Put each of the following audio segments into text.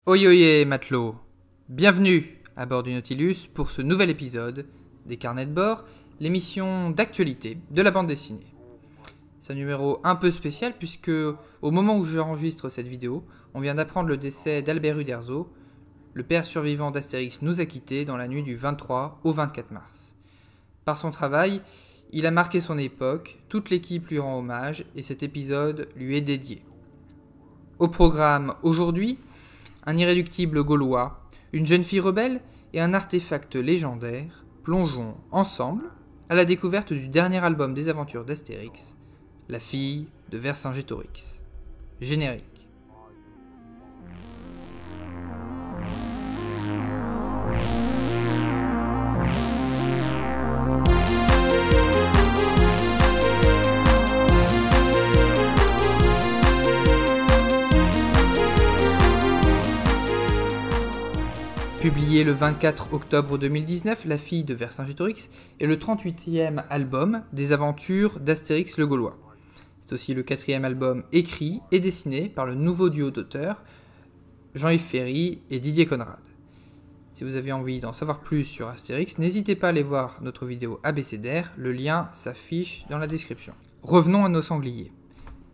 Oyoye matelot, bienvenue à bord du Nautilus pour ce nouvel épisode des Carnets de bord, l'émission d'actualité de la bande dessinée. C'est un numéro un peu spécial puisque au moment où j'enregistre cette vidéo, on vient d'apprendre le décès d'Albert Uderzo, le père survivant d'Astérix nous a quittés dans la nuit du 23 au 24 mars. Par son travail, il a marqué son époque, toute l'équipe lui rend hommage et cet épisode lui est dédié. Au programme aujourd'hui, un irréductible gaulois, une jeune fille rebelle et un artefact légendaire, plongeons ensemble à la découverte du dernier album des aventures d'Astérix, La fille de Vercingétorix. Générique. Publié le 24 octobre 2019, La fille de Vercingétorix est le 38e album des aventures d'Astérix le Gaulois. C'est aussi le 4e album écrit et dessiné par le nouveau duo d'auteurs Jean-Yves Ferry et Didier Conrad. Si vous avez envie d'en savoir plus sur Astérix, n'hésitez pas à aller voir notre vidéo abécédaire, le lien s'affiche dans la description. Revenons à nos sangliers.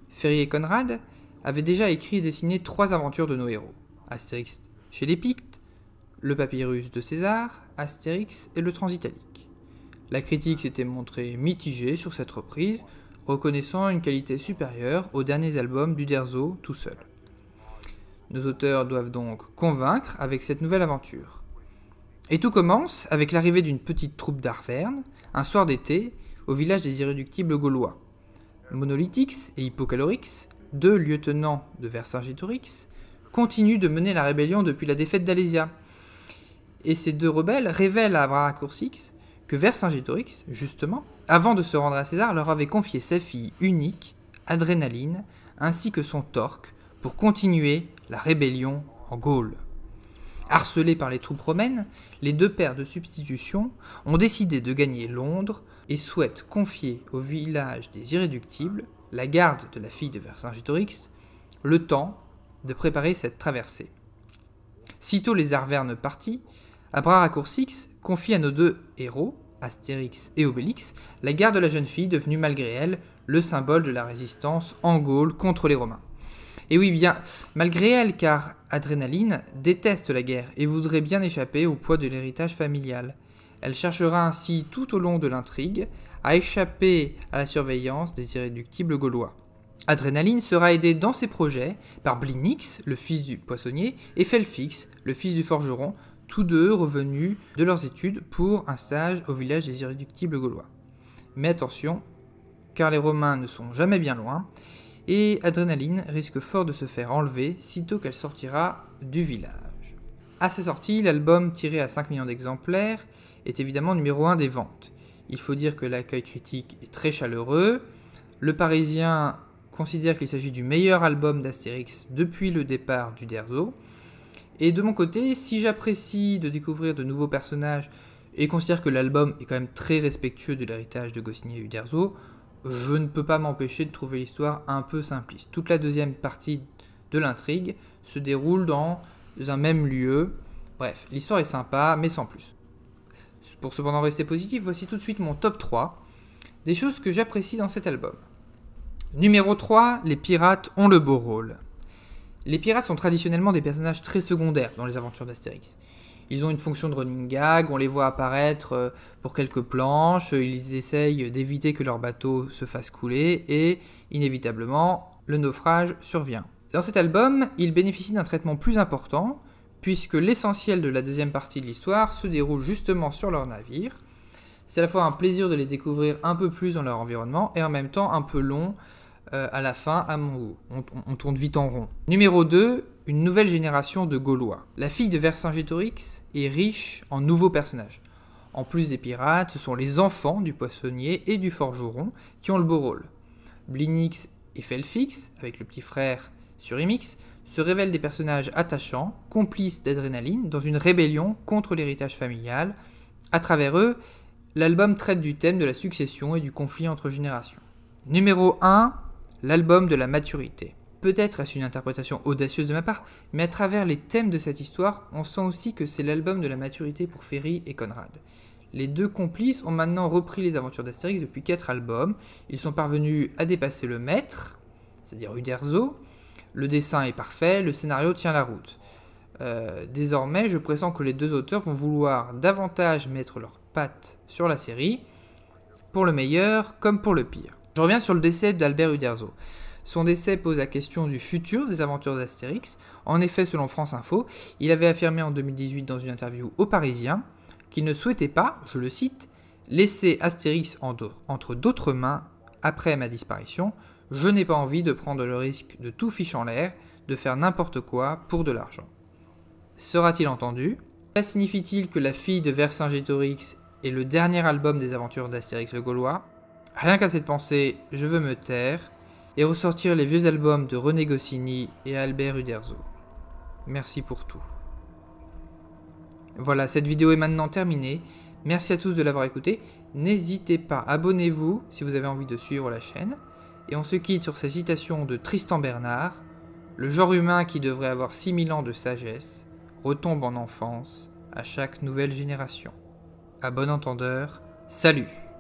Ferry et Conrad avaient déjà écrit et dessiné 3 aventures de nos héros. Astérix chez les Pictes, le papyrus de César, Astérix et le Transitalique. La critique s'était montrée mitigée sur cette reprise, reconnaissant une qualité supérieure aux derniers albums d'Uderzo tout seul. Nos auteurs doivent donc convaincre avec cette nouvelle aventure. Et tout commence avec l'arrivée d'une petite troupe d'Arverne, un soir d'été, au village des irréductibles gaulois. Monolithix et Hippocalorix, 2 lieutenants de Vercingétorix, continuent de mener la rébellion depuis la défaite d'Alésia. Et ces 2 rebelles révèlent à Abraracourcix que Vercingétorix, justement, avant de se rendre à César, leur avait confié sa fille unique, Adrénaline, ainsi que son torque, pour continuer la rébellion en Gaule. Harcelés par les troupes romaines, les 2 pairs de substitution ont décidé de gagner Londres et souhaitent confier au village des Irréductibles, la garde de la fille de Vercingétorix, le temps de préparer cette traversée. Sitôt les Arvernes partis, Abraracourcix confie à nos 2 héros, Astérix et Obélix, la garde de la jeune fille devenue malgré elle le symbole de la résistance en Gaule contre les Romains. Et oui, bien, malgré elle, car Adrénaline déteste la guerre et voudrait bien échapper au poids de l'héritage familial. Elle cherchera ainsi tout au long de l'intrigue à échapper à la surveillance des irréductibles gaulois. Adrénaline sera aidée dans ses projets par Blinix, le fils du poissonnier, et Felfix, le fils du forgeron, tous 2 revenus de leurs études pour un stage au village des irréductibles gaulois. Mais attention, car les Romains ne sont jamais bien loin, et Adrénaline risque fort de se faire enlever sitôt qu'elle sortira du village. À sa sortie, l'album, tiré à 5 millions d'exemplaires, est évidemment numéro 1 des ventes. Il faut dire que l'accueil critique est très chaleureux. Le Parisien considère qu'il s'agit du meilleur album d'Astérix depuis le départ d'Uderzo. Et de mon côté, si j'apprécie de découvrir de nouveaux personnages et considère que l'album est quand même très respectueux de l'héritage de Goscinny et Uderzo, je ne peux pas m'empêcher de trouver l'histoire un peu simpliste. Toute la deuxième partie de l'intrigue se déroule dans un même lieu. Bref, l'histoire est sympa, mais sans plus. Pour cependant rester positif, voici tout de suite mon top 3 des choses que j'apprécie dans cet album. Numéro 3, les pirates ont le beau rôle. Les pirates sont traditionnellement des personnages très secondaires dans les aventures d'Astérix. Ils ont une fonction de running gag, on les voit apparaître pour quelques planches, ils essayent d'éviter que leur bateau se fasse couler et, inévitablement, le naufrage survient. Dans cet album, ils bénéficient d'un traitement plus important, puisque l'essentiel de la deuxième partie de l'histoire se déroule justement sur leur navire. C'est à la fois un plaisir de les découvrir un peu plus dans leur environnement et en même temps un peu long à la fin à mon goût. On tourne vite en rond. Numéro 2, une nouvelle génération de Gaulois. La fille de Vercingétorix est riche en nouveaux personnages. En plus des pirates, ce sont les enfants du poissonnier et du forgeron qui ont le beau rôle. Blinix et Felfix, avec le petit frère Surimix, se révèlent des personnages attachants, complices d'Adrénaline dans une rébellion contre l'héritage familial. À travers eux, l'album traite du thème de la succession et du conflit entre générations. Numéro 1, l'album de la maturité. Peut-être est-ce une interprétation audacieuse de ma part, mais à travers les thèmes de cette histoire, on sent aussi que c'est l'album de la maturité pour Ferry et Conrad. Les deux complices ont maintenant repris les aventures d'Astérix depuis 4 albums, ils sont parvenus à dépasser le maître, c'est-à-dire Uderzo, le dessin est parfait, le scénario tient la route. Désormais, je pressens que les deux auteurs vont vouloir davantage mettre leurs pattes sur la série, pour le meilleur comme pour le pire. Je reviens sur le décès d'Albert Uderzo. Son décès pose la question du futur des aventures d'Astérix. En effet, selon France Info, il avait affirmé en 2018 dans une interview au Parisien qu'il ne souhaitait pas, je le cite, « laisser Astérix entre d'autres mains après ma disparition. Je n'ai pas envie de prendre le risque de tout fiche en l'air, de faire n'importe quoi pour de l'argent. » Sera-t-il entendu? Cela signifie-t-il que La fille de Vercingétorix est le dernier album des aventures d'Astérix le Gaulois? Rien qu'à cette pensée, je veux me taire et ressortir les vieux albums de René Goscinny et Albert Uderzo. Merci pour tout. Voilà, cette vidéo est maintenant terminée. Merci à tous de l'avoir écouté. N'hésitez pas, abonnez-vous si vous avez envie de suivre la chaîne. Et on se quitte sur ces citations de Tristan Bernard. Le genre humain qui devrait avoir 6000 ans de sagesse retombe en enfance à chaque nouvelle génération. À bon entendeur, salut!